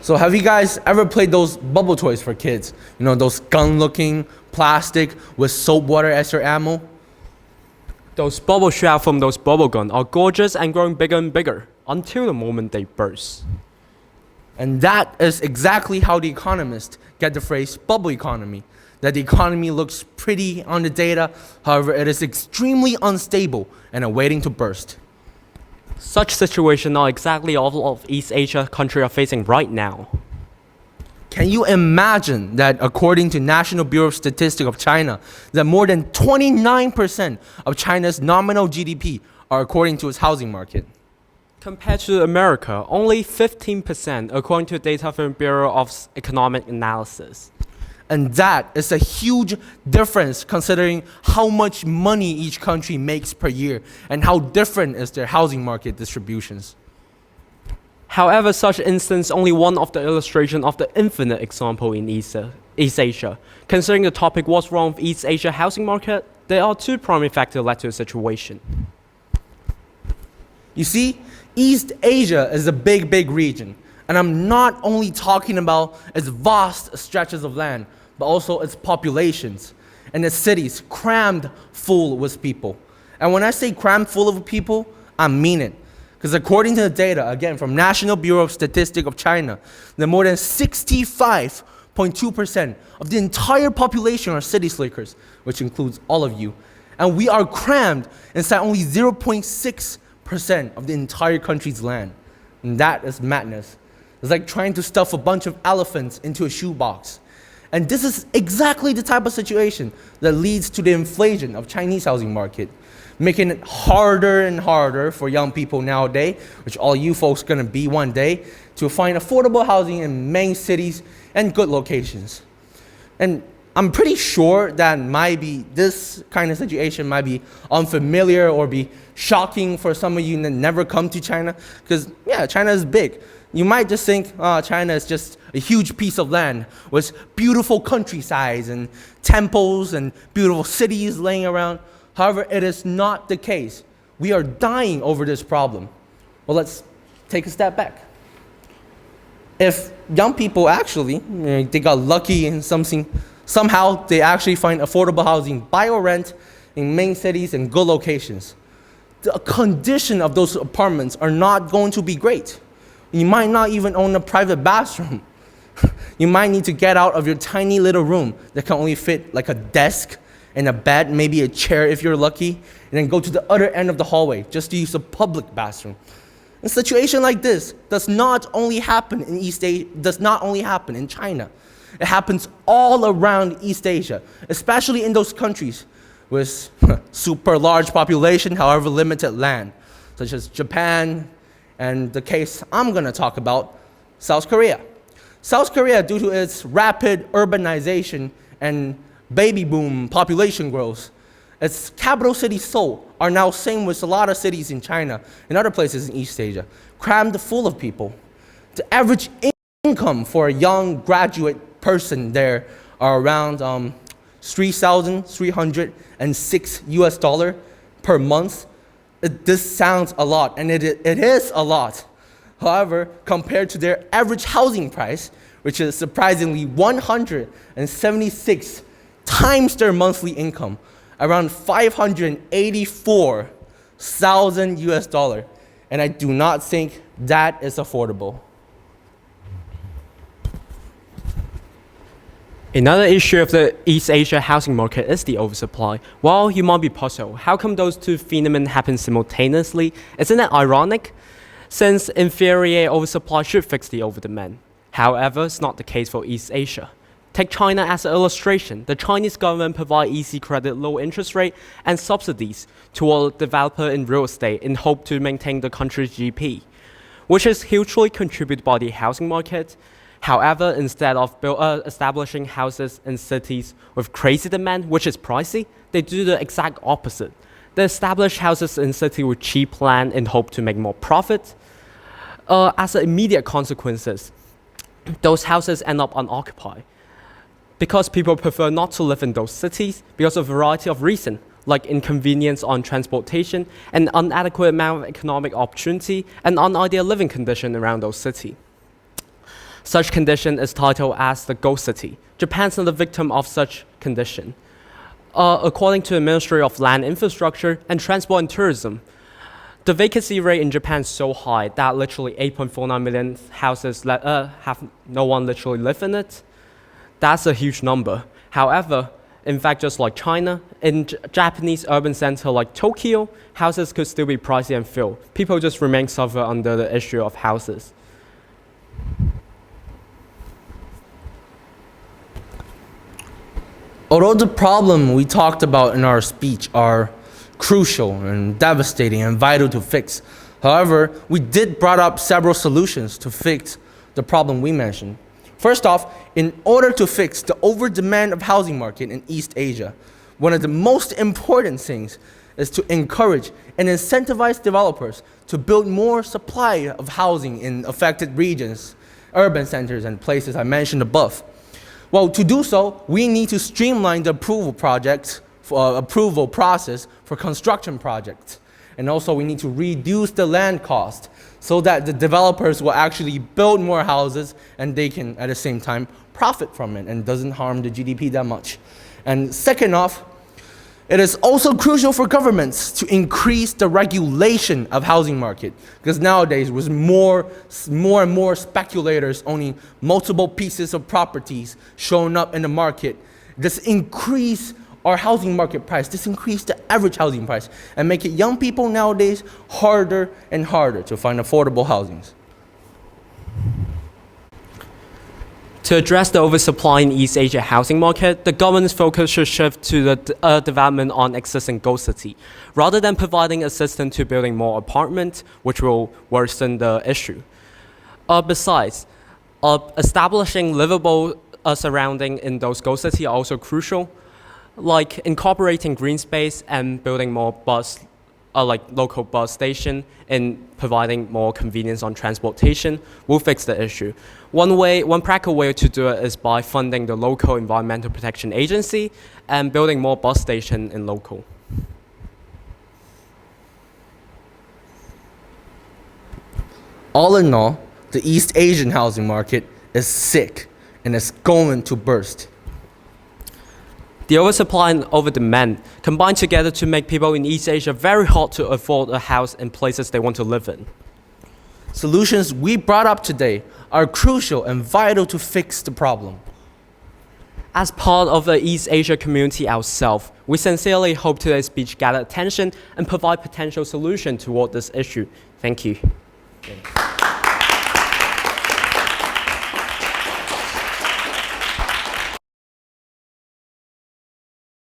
So have you guys ever played those bubble toys for kids? You know, those gun-looking plastic with soap water as your ammo? Those bubble shells from those bubble guns are gorgeous and growing bigger and bigger until the moment they burst. And that is exactly how the economists get the phrase bubble economy. That the economy looks pretty on the data, however, it is extremely unstable and awaiting to burst. Such situations are exactly all of East Asia countries are facing right now. Can you imagine that according to National Bureau of Statistics of China, that more than 29% of China's nominal GDP are according to its housing market? Compared to America, only 15% according to data from Bureau of Economic Analysis. And that is a huge difference considering how much money each country makes per year and how different is their housing market distributions. However, such instance only one of the illustration of the infinite example in East Asia. Considering the topic what's wrong with East Asia housing market, there are two primary factors led to the situation. You see, East Asia is a big region. And I'm not only talking about its vast stretches of land, but also its populations and its cities crammed full with people. And when I say crammed full of people, I mean it. Because according to the data, again, from National Bureau of Statistics of China, that more than 65.2% of the entire population are city slickers, which includes all of you. And we are crammed inside only 0.6% of the entire country's land. And that is madness. It's like trying to stuff a bunch of elephants into a shoebox. And this is exactly the type of situation that leads to the inflation of Chinese housing market, making it harder and harder for young people nowadays, which all you folks gonna be one day, to find affordable housing in main cities and good locations. And I'm pretty sure that this kind of situation might be unfamiliar or be shocking for some of you that never come to China, because yeah, China is big. You might just think China is just a huge piece of land with beautiful countrysides and temples and beautiful cities laying around. However, it is not the case. We are dying over this problem. Well, let's take a step back. If young people actually, they got lucky in somehow they actually find affordable housing, buy or rent in main cities and good locations, the condition of those apartments are not going to be great. You might not even own a private bathroom. You might need to get out of your tiny little room that can only fit like a desk and a bed, maybe a chair if you're lucky, and then go to the other end of the hallway just to use a public bathroom. A situation like this does not only happen in China. It happens all around East Asia, especially in those countries with super large population, however limited land, such as Japan, and the case I'm gonna talk about, South Korea. South Korea, due to its rapid urbanization and baby boom population growth, its capital city Seoul are now same with a lot of cities in China and other places in East Asia, crammed full of people. The average income for a young graduate person there are around $3,306 per month. This sounds a lot, and it is a lot. However, compared to their average housing price, which is surprisingly 176 times their monthly income, around $584,000, and I do not think that is affordable. Another issue of the East Asia housing market is the oversupply. While you might be puzzled, how come those two phenomena happen simultaneously? Isn't it ironic? Since inferior oversupply should fix the overdemand. However, it's not the case for East Asia. Take China as an illustration. The Chinese government provides easy credit, low interest rate, and subsidies to all developers in real estate in hope to maintain the country's GDP, which is hugely contributed by the housing market. However, instead of establishing houses in cities with crazy demand, which is pricey, they do the exact opposite. They establish houses in cities with cheap land in hope to make more profit. As immediate consequences, those houses end up unoccupied because people prefer not to live in those cities because of a variety of reasons, like inconvenience on transportation, an inadequate amount of economic opportunity, and unideal living condition around those cities. Such condition is titled as the ghost city. Japan's not the victim of such condition. According to the Ministry of Land Infrastructure and Transport and Tourism, the vacancy rate in Japan is so high that literally 8.49 million houses have no one literally live in it. That's a huge number. However, in fact, just like China, in Japanese urban center like Tokyo, houses could still be pricey and filled. People just remain suffer under the issue of houses. Although the problem we talked about in our speech are crucial and devastating and vital to fix, however, we did brought up several solutions to fix the problem we mentioned. First off, in order to fix the over-demand of housing market in East Asia, one of the most important things is to encourage and incentivize developers to build more supply of housing in affected regions, urban centers, and places I mentioned above. Well, to do so, we need to streamline the approval process for construction projects. And also we need to reduce the land cost so that the developers will actually build more houses and they can at the same time profit from it and doesn't harm the GDP that much. And second off, it is also crucial for governments to increase the regulation of housing market, because nowadays with more and more speculators owning multiple pieces of properties showing up in the market, this increase our housing market price, this increase the average housing price and make it young people nowadays harder and harder to find affordable housings. To address the oversupply in East Asia housing market, the government's focus should shift to the development on existing ghost city, rather than providing assistance to building more apartments, which will worsen the issue. Besides, establishing livable surrounding in those ghost cities are also crucial, like incorporating green space and building more local bus station and providing more convenience on transportation will fix the issue. One practical way to do it is by funding the local environmental protection agency and building more bus station in local. All in all, the East Asian housing market is sick and is going to burst. The oversupply and overdemand combine together to make people in East Asia very hard to afford a house in places they want to live in. Solutions we brought up today are crucial and vital to fix the problem. As part of the East Asia community ourselves, we sincerely hope today's speech gather attention and provide potential solution toward this issue. Thank you.